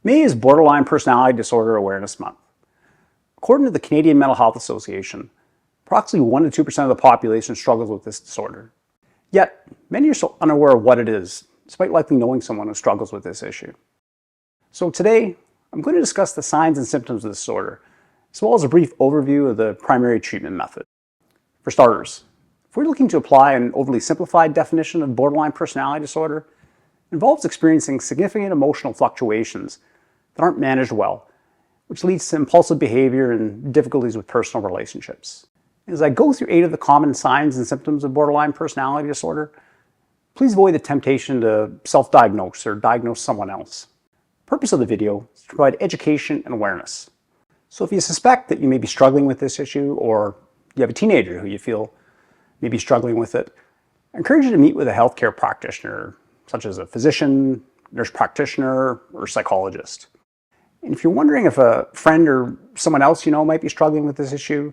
May is Borderline Personality Disorder Awareness Month. According to the Canadian Mental Health Association, approximately 1 to 2% of the population struggles with this disorder. Yet, many are still unaware of what it is, despite likely knowing someone who struggles with this issue. So today, I'm going to discuss the signs and symptoms of the disorder, as well as a brief overview of the primary treatment method. For starters, if we're looking to apply an overly simplified definition of borderline personality disorder, it involves experiencing significant emotional fluctuations that aren't managed well, which leads to impulsive behavior and difficulties with personal relationships. As I go through 8 of the common signs and symptoms of borderline personality disorder, please avoid the temptation to self-diagnose or diagnose someone else. The purpose of the video is to provide education and awareness. So if you suspect that you may be struggling with this issue, or you have a teenager who you feel may be struggling with it, I encourage you to meet with a healthcare practitioner, such as a physician, nurse practitioner, or psychologist. And if you're wondering if a friend or someone else you know might be struggling with this issue,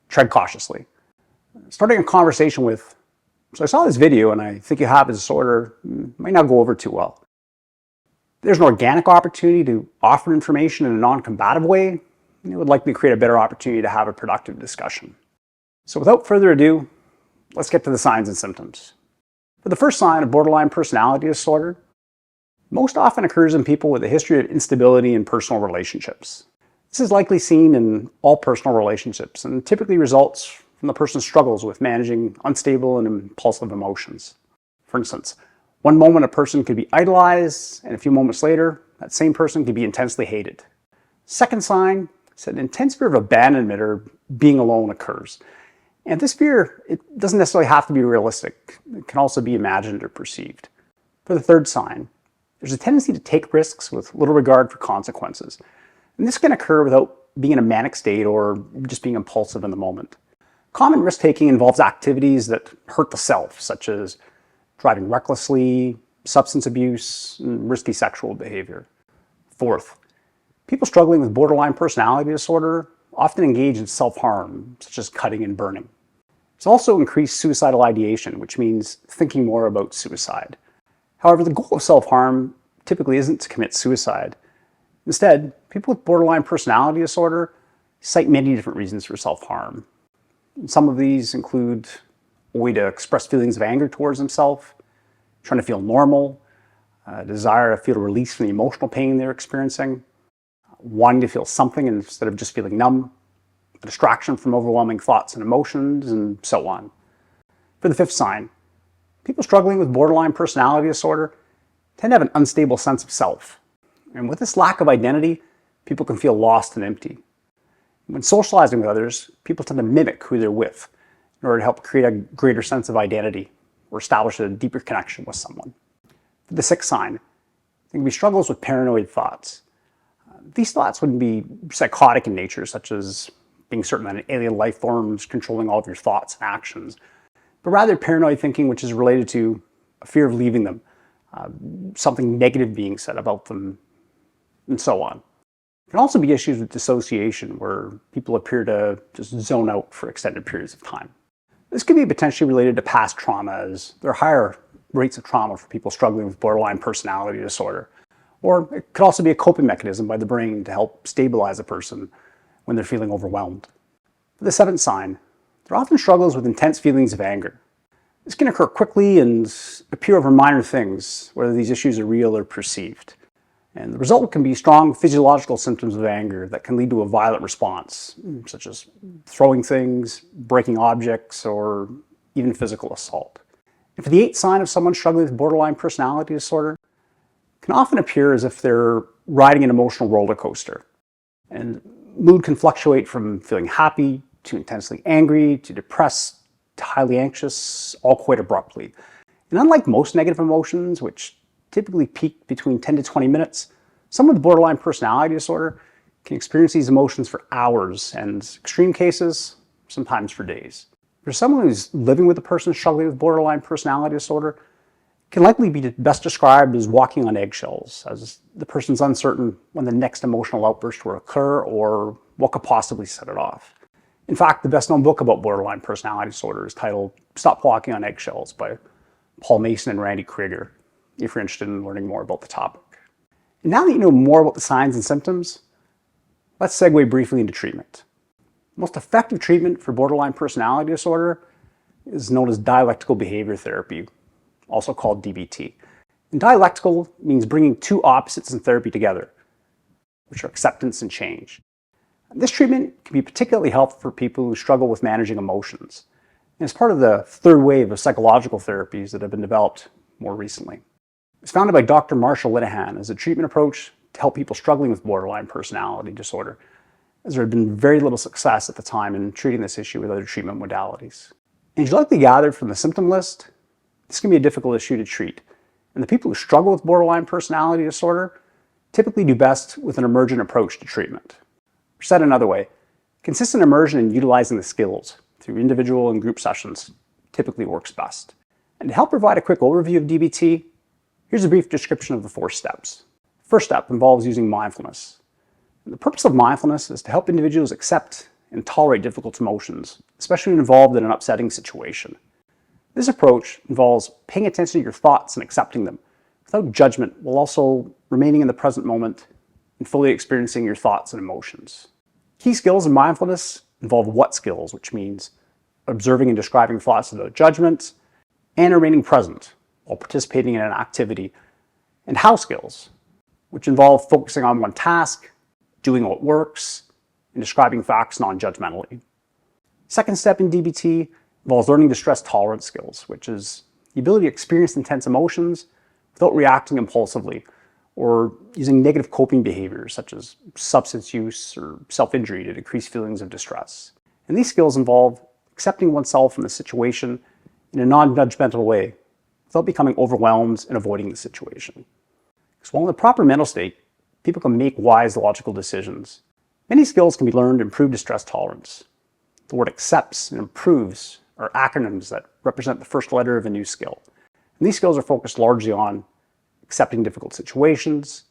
tread cautiously. Starting a conversation with, "So I saw this video and I think you have a disorder," might not go over too well. There's an organic opportunity to offer information in a non-combative way, and it would likely create a better opportunity to have a productive discussion. So without further ado, let's get to the signs and symptoms. For the first sign of borderline personality disorder, most often occurs in people with a history of instability in personal relationships. This is likely seen in all personal relationships and typically results from the person's struggles with managing unstable and impulsive emotions. For instance, one moment a person could be idolized, and a few moments later, that same person could be intensely hated. Second sign is that an intense fear of abandonment or being alone occurs. And this fear, it doesn't necessarily have to be realistic. It can also be imagined or perceived. For the third sign, there's a tendency to take risks with little regard for consequences. And this can occur without being in a manic state or just being impulsive in the moment. Common risk-taking involves activities that hurt the self, such as driving recklessly, substance abuse, and risky sexual behavior. Fourth, people struggling with borderline personality disorder often engage in self-harm, such as cutting and burning. There's also increased suicidal ideation, which means thinking more about suicide. However, the goal of self-harm typically isn't to commit suicide. Instead, people with borderline personality disorder cite many different reasons for self-harm. Some of these include a way to express feelings of anger towards themselves, trying to feel normal, a desire to feel release from the emotional pain they're experiencing, wanting to feel something instead of just feeling numb, a distraction from overwhelming thoughts and emotions, and so on. For the fifth sign, people struggling with borderline personality disorder tend to have an unstable sense of self. And with this lack of identity, people can feel lost and empty. When socializing with others, people tend to mimic who they're with in order to help create a greater sense of identity or establish a deeper connection with someone. For the sixth sign, there can be struggles with paranoid thoughts. These thoughts would be psychotic in nature, such as being certain that an alien life form is controlling all of your thoughts and actions, but rather paranoid thinking which is related to a fear of leaving them, something negative being said about them, and so on. There can also be issues with dissociation, where people appear to just zone out for extended periods of time. This could be potentially related to past trauma, as there are higher rates of trauma for people struggling with borderline personality disorder. Or it could also be a coping mechanism by the brain to help stabilize a person when they're feeling overwhelmed. For the seventh sign, there are often struggles with intense feelings of anger. This can occur quickly and appear over minor things, whether these issues are real or perceived. And the result can be strong physiological symptoms of anger that can lead to a violent response, such as throwing things, breaking objects, or even physical assault. And for the eighth sign of someone struggling with borderline personality disorder, can often appear as if they're riding an emotional roller coaster. And mood can fluctuate from feeling happy to intensely angry to depressed to highly anxious, all quite abruptly. And unlike most negative emotions, which typically peak between 10 to 20 minutes, someone with borderline personality disorder can experience these emotions for hours, and extreme cases, sometimes for days. For someone who's living with a person struggling with borderline personality disorder, can likely be best described as walking on eggshells, as the person's uncertain when the next emotional outburst will occur or what could possibly set it off. In fact, the best-known book about borderline personality disorder is titled "Stop Walking on Eggshells" by Paul Mason and Randy Krieger, if you're interested in learning more about the topic. And now that you know more about the signs and symptoms, let's segue briefly into treatment. The most effective treatment for borderline personality disorder is known as dialectical behavior therapy, also called DBT. And dialectical means bringing two opposites in therapy together, which are acceptance and change. This treatment can be particularly helpful for people who struggle with managing emotions. And it's part of the third wave of psychological therapies that have been developed more recently. It was founded by Dr. Marshall Linehan as a treatment approach to help people struggling with borderline personality disorder, as there had been very little success at the time in treating this issue with other treatment modalities. And as you likely gathered from the symptom list, this can be a difficult issue to treat. And the people who struggle with borderline personality disorder typically do best with an emergent approach to treatment. Or said another way, consistent immersion in utilizing the skills through individual and group sessions typically works best. And to help provide a quick overview of DBT, here's a brief description of the 4 steps. The first step involves using mindfulness. And the purpose of mindfulness is to help individuals accept and tolerate difficult emotions, especially when involved in an upsetting situation. This approach involves paying attention to your thoughts and accepting them without judgment, while also remaining in the present moment and fully experiencing your thoughts and emotions. Key skills in mindfulness involve what skills, which means observing and describing thoughts without judgment, and remaining present while participating in an activity, and how skills, which involve focusing on one task, doing what works, and describing facts non-judgmentally. Second step in DBT involves learning distress tolerance skills, which is the ability to experience intense emotions without reacting impulsively or using negative coping behaviors such as substance use or self-injury to decrease feelings of distress. And these skills involve accepting oneself in the situation in a non-judgmental way without becoming overwhelmed and avoiding the situation. Because while in the proper mental state, people can make wise, logical decisions. Many skills can be learned to improve distress tolerance. The word accepts and improves are acronyms that represent the first letter of a new skill. And these skills are focused largely on accepting difficult situations,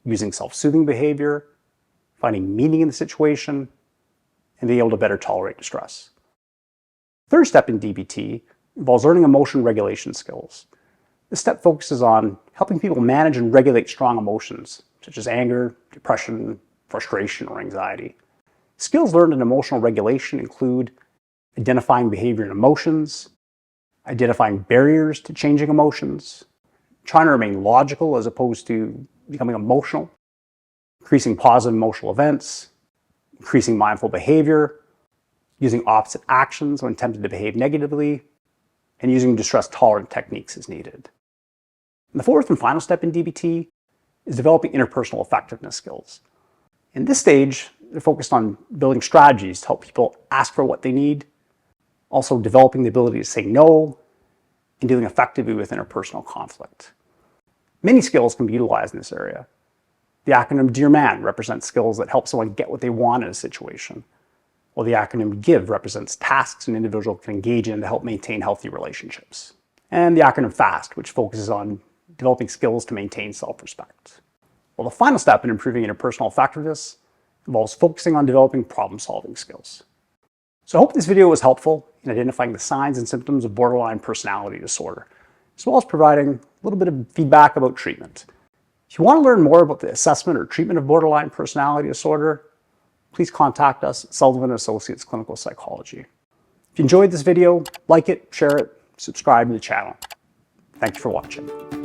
using self-soothing behavior, finding meaning in the situation, and being able to better tolerate distress. Third step in DBT involves learning emotion regulation skills. This step focuses on helping people manage and regulate strong emotions, such as anger, depression, frustration, or anxiety. Skills learned in emotional regulation include identifying behavior and emotions, identifying barriers to changing emotions, trying to remain logical as opposed to becoming emotional, increasing positive emotional events, increasing mindful behavior, using opposite actions when tempted to behave negatively, and using distress-tolerant techniques as needed. And the fourth and final step in DBT is developing interpersonal effectiveness skills. In this stage, they're focused on building strategies to help people ask for what they need, also developing the ability to say no, and dealing effectively with interpersonal conflict. Many skills can be utilized in this area. The acronym Dear Man represents skills that help someone get what they want in a situation, while the acronym GIVE represents tasks an individual can engage in to help maintain healthy relationships. And the acronym FAST, which focuses on developing skills to maintain self-respect. Well, the final step in improving interpersonal effectiveness involves focusing on developing problem-solving skills. So I hope this video was helpful in identifying the signs and symptoms of borderline personality disorder, as well as providing a little bit of feedback about treatment. If you want to learn more about the assessment or treatment of borderline personality disorder, please contact us at Sullivan Associates Clinical Psychology. If you enjoyed this video, like it, share it, subscribe to the channel. Thank you for watching.